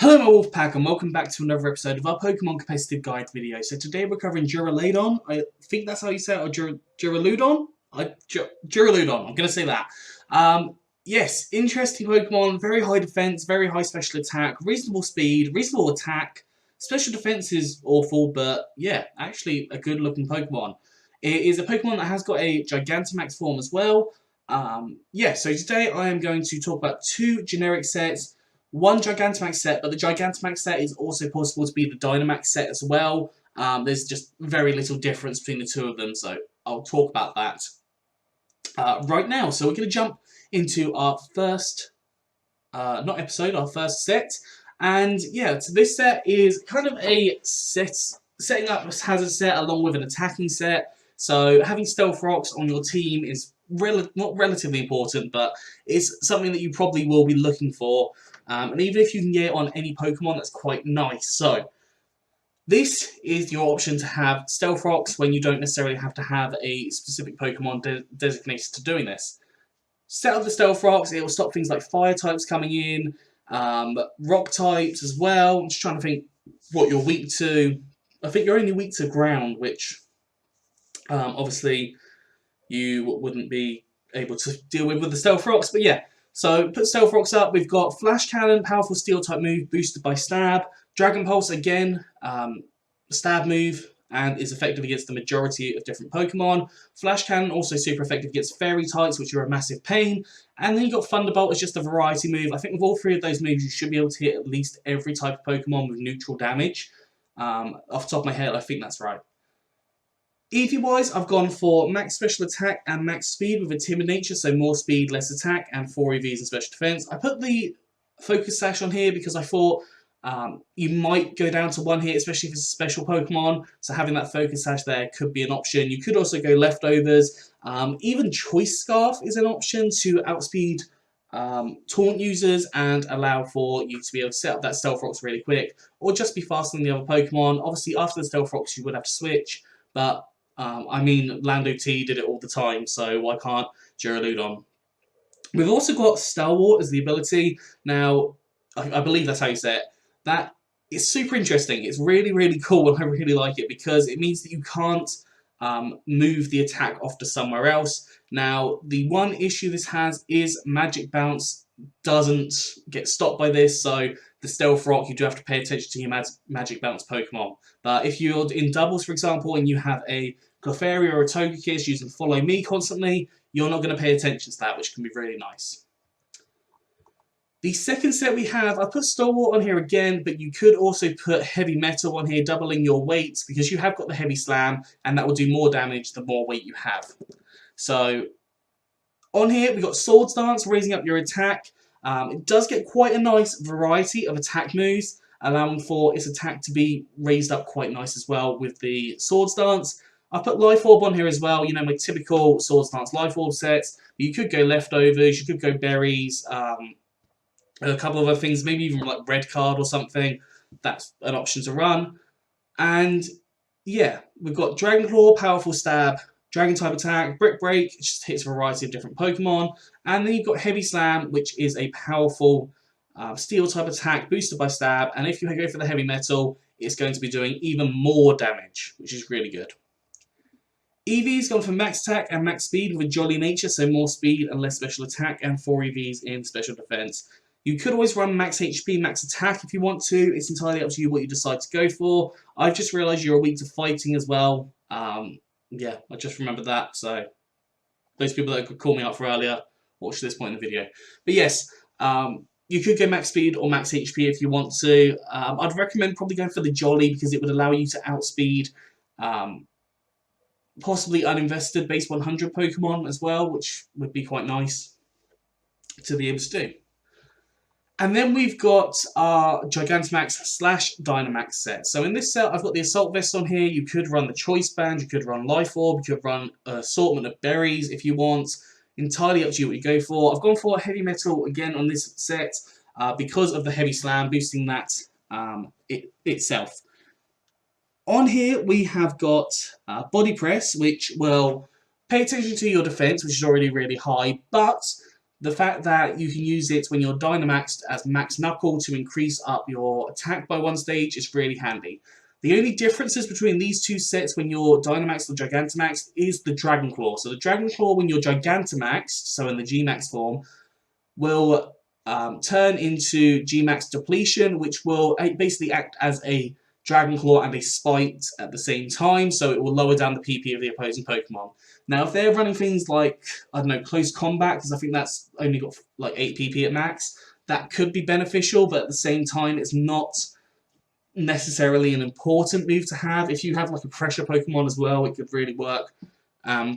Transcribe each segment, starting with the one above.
Hello my Wolfpack and welcome back to another episode of our Pokemon Competitive Guide video. So today we're covering Duraludon. I think that's how you say it, or Duraludon? Duraludon, I'm going to say that. Yes, interesting Pokemon, very high defense, very high special attack, reasonable speed, reasonable attack. Special defense is awful, but yeah, actually a good looking Pokemon. It is a Pokemon that has got a Gigantamax form as well. So today I am going to talk about two generic sets. One Gigantamax set, but the Gigantamax set is also possible to be the Dynamax set as well. There's just very little difference between the two of them, so I'll talk about that right now. So we're going to jump into our first, our first set. And yeah, so this set is kind of a setting up has a set along with an attacking set. So having Stealth Rocks on your team is not relatively important, but it's something that you probably will be looking for. And even if you can get it on any Pokemon, that's quite nice. So, this is your option to have Stealth Rocks when you don't necessarily have to have a specific Pokemon designated to doing this. Set up the Stealth Rocks, it will stop things like Fire types coming in, Rock types as well. I'm just trying to think what you're weak to. I think you're only weak to Ground, which obviously you wouldn't be able to deal with the Stealth Rocks, but yeah. So, put Stealth Rocks up, we've got Flash Cannon, powerful Steel type move, boosted by Stab. Dragon Pulse, again, Stab move, and is effective against the majority of different Pokemon. Flash Cannon, also super effective against Fairy types, which are a massive pain. And then you've got Thunderbolt as just a variety move. I think with all three of those moves, you should be able to hit at least every type of Pokemon with neutral damage. Off the top of my head, I think that's right. EV-wise, I've gone for max special attack and max speed with a timid nature, so more speed, less attack, and 4 EVs and special defense. I put the focus sash on here because I thought you might go down to 1 hit, especially if it's a special Pokemon, so having that focus sash there could be an option. You could also go leftovers. Even Choice Scarf is an option to outspeed taunt users and allow for you to be able to set up that Stealth Rocks really quick, or just be faster than the other Pokemon. Obviously, after the Stealth Rocks, you would have to switch, but I mean, Lando T did it all the time, so why can't Duraludon? We've also got Stalwart as the ability. Now, I believe that's how you say it. That is super interesting. It's really, really cool, and I really like it because it means that you can't move the attack off to somewhere else. Now, the one issue this has is Magic Bounce doesn't get stopped by this, so the Stealth Rock, you do have to pay attention to your Magic Bounce Pokemon. But if you're in doubles, for example, and you have a Clefairy or a Togekiss using Follow Me constantly, you're not going to pay attention to that, which can be really nice. The second set we have, I put Stalwart on here again, but you could also put Heavy Metal on here, doubling your weight, because you have got the Heavy Slam, and that will do more damage the more weight you have. So, on here, we've got Swords Dance, raising up your attack. It does get quite a nice variety of attack moves, allowing for its attack to be raised up quite nice as well with the Swords Dance. I put Life Orb on here as well, you know, my typical Swords Dance Life Orb sets. You could go leftovers, you could go berries, a couple of other things, maybe even like Red Card or something. That's an option to run. And yeah, we've got Dragon Claw, powerful Stab, Dragon type attack, Brick Break, it just hits a variety of different Pokemon. And then you've got Heavy Slam, which is a powerful Steel type attack boosted by Stab. And if you go for the Heavy Metal, it's going to be doing even more damage, which is really good. EV's gone for max attack and max speed with a jolly nature, so more speed and less special attack, and 4 EVs in special defense. You could always run max HP, max attack if you want to. It's entirely up to you what you decide to go for. I've just realised you're weak to fighting as well. Yeah, I just remembered that. So, those people that could call me up for earlier, watch this point in the video. But yes, you could go max speed or max HP if you want to. I'd recommend probably going for the Jolly because it would allow you to outspeed possibly uninvested base 100 Pokemon as well, which would be quite nice to be able to do. And then we've got our Gigantamax / Dynamax set. So in this set, I've got the Assault Vest on here. You could run the Choice Band, you could run Life Orb, you could run an assortment of berries if you want. Entirely up to you what you go for. I've gone for Heavy Metal again on this set because of the Heavy Slam, boosting that itself. On here, we have got Body Press, which will pay attention to your defense, which is already really high, but the fact that you can use it when you're Dynamaxed as Max Knuckle to increase up your attack by 1 stage is really handy. The only differences between these two sets when you're Dynamaxed or Gigantamaxed is the Dragon Claw. So the Dragon Claw when you're Gigantamaxed, so in the G-Max form, will turn into G-Max Depletion, which will basically act as a Dragon Claw and a Spite at the same time, so it will lower down the PP of the opposing Pokemon. Now, if they're running things like, I don't know, Close Combat, because I think that's only got like 8 PP at max, that could be beneficial, but at the same time, it's not necessarily an important move to have. If you have like a pressure Pokemon as well, it could really work,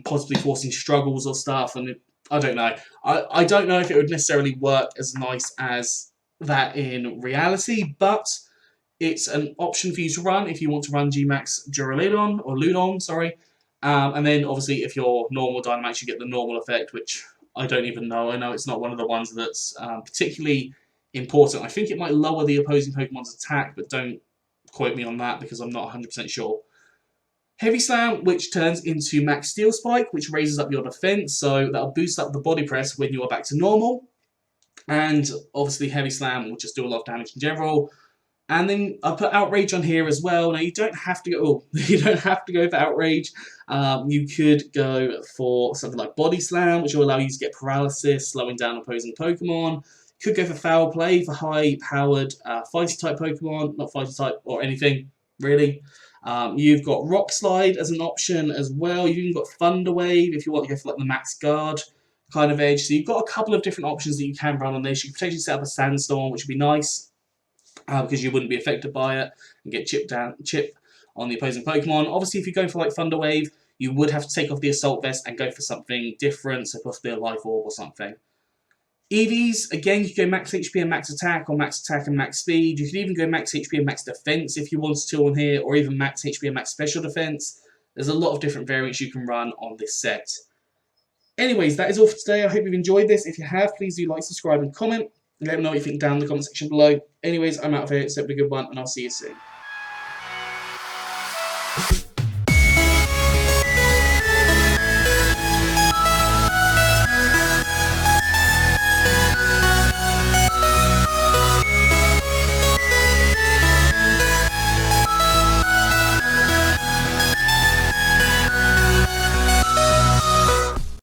possibly forcing struggles or stuff, and I don't know. I don't know if it would necessarily work as nice as that in reality, but it's an option for you to run if you want to run G-Max Duraludon, or Ludon, sorry. And then obviously if you're normal Dynamax, you get the normal effect, which I don't even know. I know it's not one of the ones that's particularly important. I think it might lower the opposing Pokemon's attack, but don't quote me on that because I'm not 100% sure. Heavy Slam, which turns into Max Steel Spike, which raises up your defense, so that'll boost up the body press when you are back to normal. And obviously Heavy Slam will just do a lot of damage in general. And then I put Outrage on here as well. Now you don't have to go. You don't have to go for Outrage. You could go for something like Body Slam, which will allow you to get paralysis, slowing down opposing Pokemon. You could go for Foul Play for high-powered Fighter type Pokemon, not Fighter type or anything really. You've got Rock Slide as an option as well. You've even got Thunder Wave if you want to go for like the Max Guard kind of edge. So you've got a couple of different options that you can run on this. You could potentially set up a Sandstorm, which would be nice. Because you wouldn't be affected by it and get chip on the opposing Pokemon. Obviously, if you go for like Thunder Wave, you would have to take off the Assault Vest and go for something different, so possibly a Life Orb or something. EVs, again, you could go Max HP and Max Attack, or Max Attack and Max Speed. You could even go Max HP and Max Defense if you wanted to on here, or even Max HP and Max Special Defense. There's a lot of different variants you can run on this set. Anyways, that is all for today. I hope you've enjoyed this. If you have, please do like, subscribe, and comment. Let me know what you think down in the comment section below. Anyways, I'm out of here. It's a good one, and I'll see you soon.